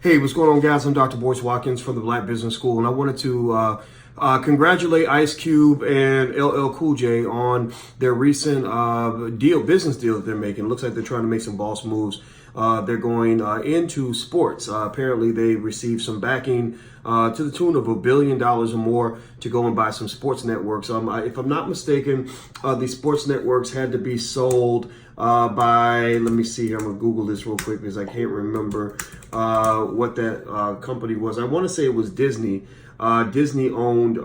Hey, what's going on, guys? I'm Dr. Boyce Watkins from the Black Business School, and I wanted to congratulate Ice Cube and LL Cool J on their recent business deal that they're making. It looks like they're trying to make some boss moves. They're going into sports. Apparently, they received some backing to the tune of $1 billion or more to go and buy some sports networks. If I'm not mistaken, these sports networks had to be sold by, let me see here, I'm going to Google this real quick because I can't remember what that company was. I want to say it was Disney. Disney owned,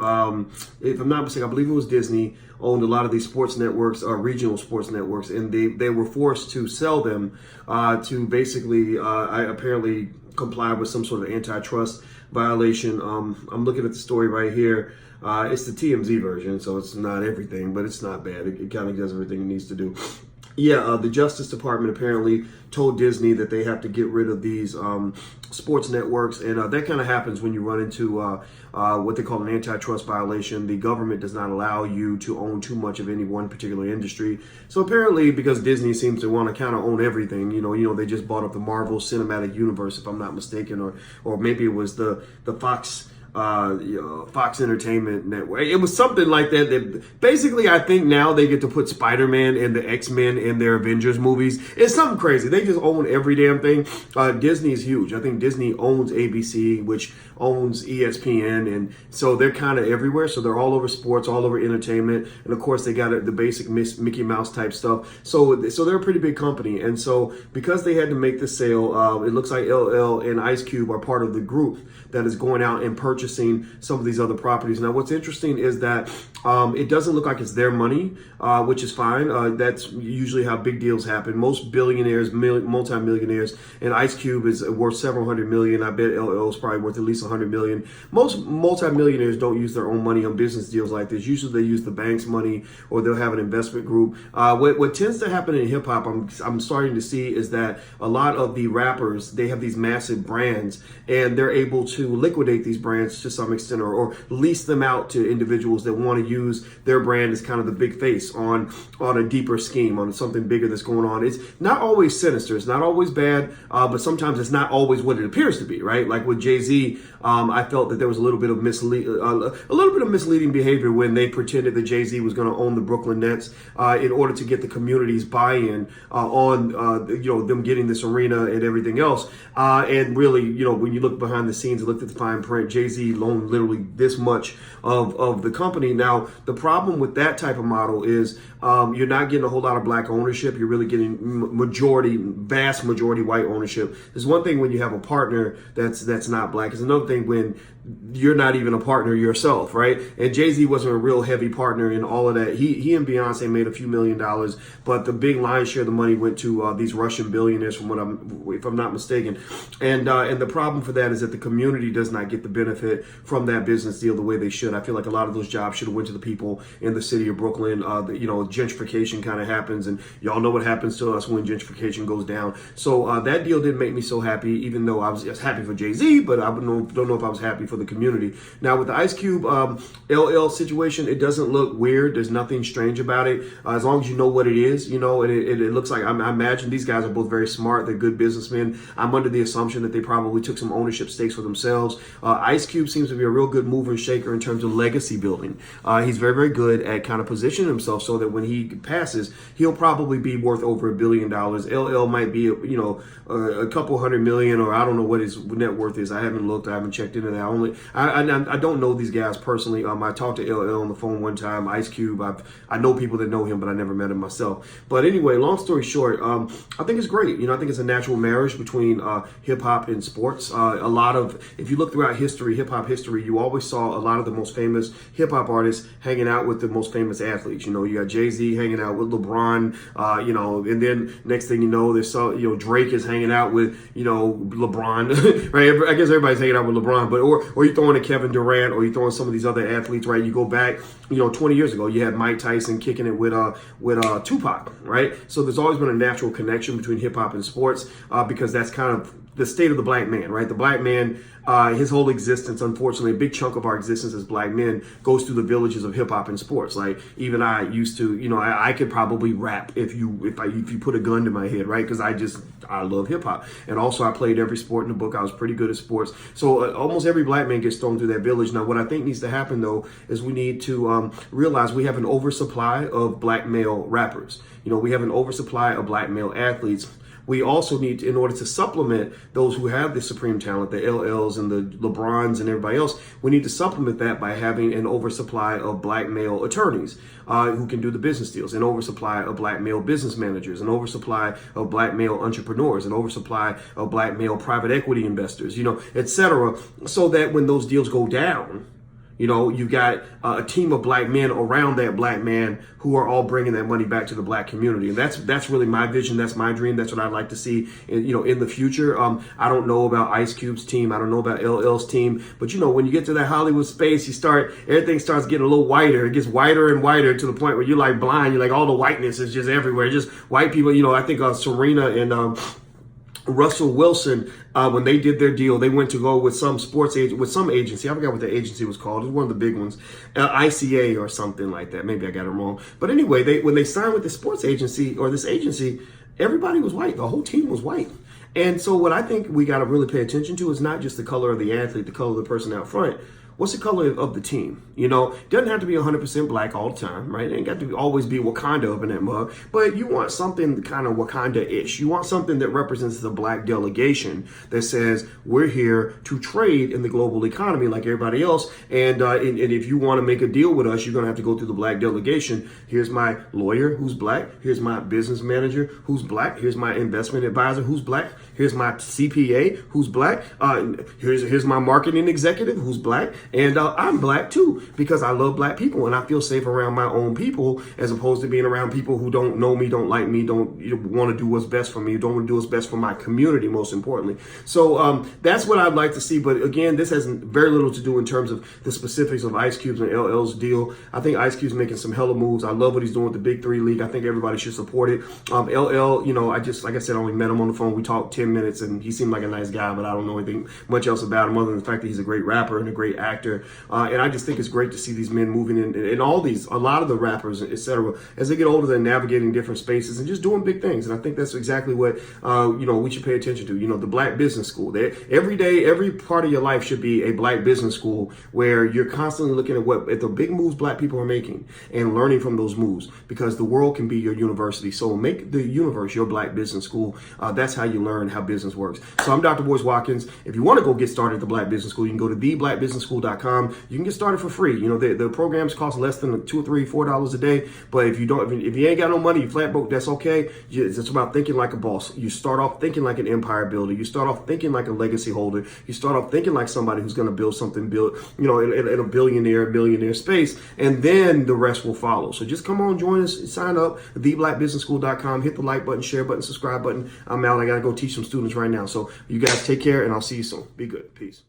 if I'm not mistaken, I believe it was Disney owned a lot of these sports networks, regional sports networks, and they were forced to sell them to basically, apparently comply with some sort of antitrust violation. I'm looking at the story right here. It's the TMZ version, so it's not everything, but it's not bad. It kind of does everything it needs to do. Yeah, the Justice Department apparently told Disney that they have to get rid of these sports networks, and that kind of happens when you run into what they call an antitrust violation. The government does not allow you to own too much of any one particular industry. So apparently, because Disney seems to want to kind of own everything, you know, they just bought up the Marvel Cinematic Universe, if I'm not mistaken, or maybe it was the Fox. Fox Entertainment Network. It was something like that. Basically, I think now they get to put Spider-Man and the X-Men in their Avengers movies. It's something crazy. They just own every damn thing. Disney is huge. I think Disney owns ABC, which owns ESPN, and so they're kind of everywhere. So they're all over sports, all over entertainment, and of course they got the basic Mickey Mouse type stuff. So they're a pretty big company, and so because they had to make the sale, it looks like LL and Ice Cube are part of the group that is going out and purchasing some of these other properties. Now, what's interesting is that it doesn't look like it's their money, which is fine. That's usually how big deals happen. Most billionaires, multimillionaires, and Ice Cube is worth several hundred million. I bet LL is probably worth at least 100 million. Most multimillionaires don't use their own money on business deals like this. Usually they use the bank's money, or they'll have an investment group. What tends to happen in hip hop, I'm starting to see, is that a lot of the rappers, they have these massive brands, and they're able to liquidate these brands to some extent, or lease them out to individuals that want to use their brand as kind of the big face on a deeper scheme, on something bigger that's going on. It's not always sinister, it's not always bad, but sometimes it's not always what it appears to be, right? Like with Jay-Z, I felt that there was a little bit of misleading behavior when they pretended that Jay-Z was going to own the Brooklyn Nets in order to get the community's buy-in on them getting this arena and everything else. And really, when you look behind the scenes and look at the fine print, Jay-Z owned literally this much of the company. Now, the problem with that type of model is you're not getting a whole lot of black ownership. You're really getting vast majority white ownership. There's one thing when you have a partner that's not black. It's another thing when you're not even a partner yourself, right? And Jay-Z wasn't a real heavy partner in all of that. He and Beyonce made a few $1 million, but the big lion's share of the money went to these Russian billionaires, if I'm not mistaken. And the problem for that is that the community does not get the benefit from that business deal the way they should. I feel like a lot of those jobs should have went to the people in the city of Brooklyn. Gentrification kind of happens, and y'all know what happens to us when gentrification goes down. So that deal didn't make me so happy, even though I was happy for Jay-Z, but I don't know if I was happy for the community. Now, with the Ice Cube LL situation, it doesn't look weird. There's nothing strange about it. As long as you know what it is, and it looks like, I imagine these guys are both very smart. They're good businessmen. I'm under the assumption that they probably took some ownership stakes for themselves. Ice Cube seems to be a real good mover and shaker in terms of legacy building. He's very, very good at kind of positioning himself so that when he passes, he'll probably be worth over $1 billion. LL might be, a couple $100 million, or I don't know what his net worth is. I haven't looked. I haven't checked into that. I don't know these guys personally. I talked to LL on the phone one time. Ice Cube, I know people that know him, but I never met him myself. But anyway, long story short, I think it's great. I think it's a natural marriage between hip hop and sports. If you look throughout history, hip hop history, you always saw a lot of the most famous hip hop artists hanging out with the most famous athletes. You got Jay-Z hanging out with LeBron, and then next thing you know, Drake is hanging out with, LeBron, right? I guess everybody's hanging out with LeBron, but or you throwing a Kevin Durant, or you throwing some of these other athletes, right? You go back, 20 years ago, you had Mike Tyson kicking it with Tupac, right? So there's always been a natural connection between hip hop and sports because that's kind of the state of the black man, right? The black man, his whole existence, unfortunately, a big chunk of our existence as black men goes through the villages of hip hop and sports. Like even I used to, I could probably rap if you put a gun to my head, right? Because I love hip hop, and also I played every sport in the book. I was pretty good at sports, so almost every black man gets thrown through that village. Now, what I think needs to happen though is we need to realize we have an oversupply of black male rappers. We have an oversupply of black male athletes. We also need to, in order to supplement those who have the supreme talent, the LLs and the LeBrons and everybody else, we need to supplement that by having an oversupply of black male attorneys who can do the business deals, an oversupply of black male business managers, an oversupply of black male entrepreneurs, an oversupply of black male private equity investors, et cetera, so that when those deals go down, you've got a team of black men around that black man who are all bringing that money back to the black community. And that's really my vision. That's my dream. That's what I'd like to see in the future. I don't know about Ice Cube's team. I don't know about LL's team. But, when you get to that Hollywood space, everything starts getting a little whiter. It gets whiter and whiter to the point where you're like blind. You're like, all the whiteness is just everywhere. Just white people. I think Serena and Russell Wilson, when they did their deal, they went to go with some agency. I forgot what the agency was called. It was one of the big ones, ICA or something like that. Maybe I got it wrong. But anyway, when they signed with the sports agency or this agency, everybody was white. The whole team was white. And so what I think we got to really pay attention to is not just the color of the athlete, the color of the person out front. What's the color of the team? It doesn't have to be 100% black all the time, right? It ain't got to always be Wakanda up in that mug, but you want something kind of Wakanda-ish. You want something that represents the black delegation that says we're here to trade in the global economy like everybody else. And if you want to make a deal with us, you're going to have to go through the black delegation. Here's my lawyer who's black. Here's my business manager who's black. Here's my investment advisor who's black. Here's my CPA who's black. Here's my marketing executive who's black. And I'm black too, because I love black people and I feel safe around my own people as opposed to being around people who don't know me, don't like me, don't want to do what's best for me, don't want to do what's best for my community, most importantly. So that's what I'd like to see. But again, this has very little to do in terms of the specifics of Ice Cube's and LL's deal. I think Ice Cube's making some hella moves. I love what he's doing with the Big Three League. I think everybody should support it. LL, like I said, I only met him on the phone. We talked 10 minutes and he seemed like a nice guy, but I don't know anything much else about him other than the fact that he's a great rapper and a great actor. And I just think it's great to see these men moving in, and a lot of the rappers, etc., as they get older, they're navigating different spaces and just doing big things. And I think that's exactly what, we should pay attention to. The Black Business School. Every day, every part of your life should be a Black Business School where you're constantly looking at the big moves Black people are making and learning from those moves, because the world can be your university. So make the universe your Black Business School. That's how you learn how business works. So I'm Dr. Boyce Watkins. If you want to go get started at the Black Business School, you can go to theblackbusinessschool.com. You can get started for free. The programs cost less than $2 or $3, $4 a day. But if you ain't got no money, you flat broke, that's okay. It's about thinking like a boss. You start off thinking like an empire builder. You start off thinking like a legacy holder. You start off thinking like somebody who's going to build something in a millionaire space, and then the rest will follow. So just come on, join us, sign up, theblackbusinessschool.com, hit the like button, share button, subscribe button. I'm out. I got to go teach some students right now. So you guys take care, and I'll see you soon. Be good. Peace.